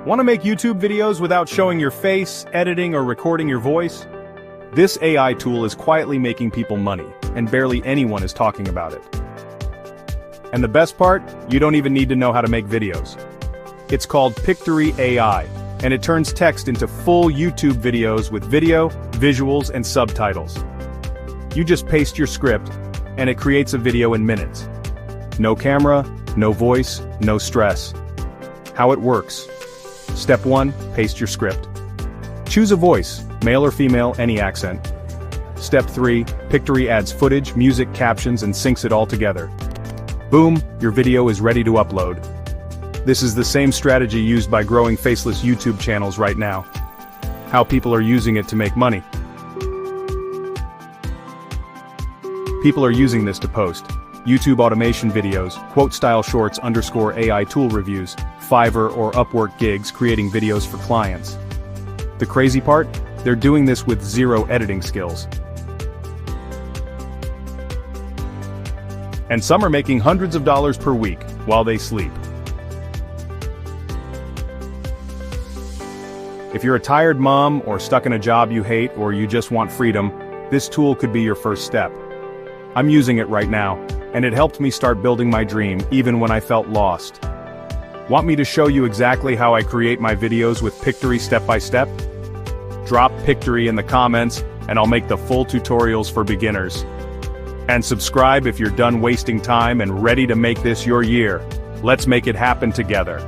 Want to make YouTube videos without showing your face, editing, or recording your voice? This AI tool is quietly making people money, and barely anyone is talking about it. And the best part? You don't even need to know how to make videos. It's called Pictory AI, and it turns text into full YouTube videos with video, visuals, and subtitles. You just paste your script, and it creates a video in minutes. No camera, no voice, no stress. How it works. Step 1, paste your script. Choose a voice, male or female, any accent. Step 3, Pictory adds footage, music, captions, and syncs it all together. Boom, your video is ready to upload. This is the same strategy used by growing faceless YouTube channels right now. How people are using it to make money. People are using this to post YouTube automation videos, quote-style shorts _ AI tool reviews, Fiverr or Upwork gigs creating videos for clients. The crazy part? They're doing this with zero editing skills. And some are making hundreds of dollars per week while they sleep. If you're a tired mom or stuck in a job you hate or you just want freedom, this tool could be your first step. I'm using it right now, and it helped me start building my dream even when I felt lost. Want me to show you exactly how I create my videos with Pictory step by step? Drop Pictory in the comments, and I'll make the full tutorials for beginners. And subscribe if you're done wasting time and ready to make this your year. Let's make it happen together.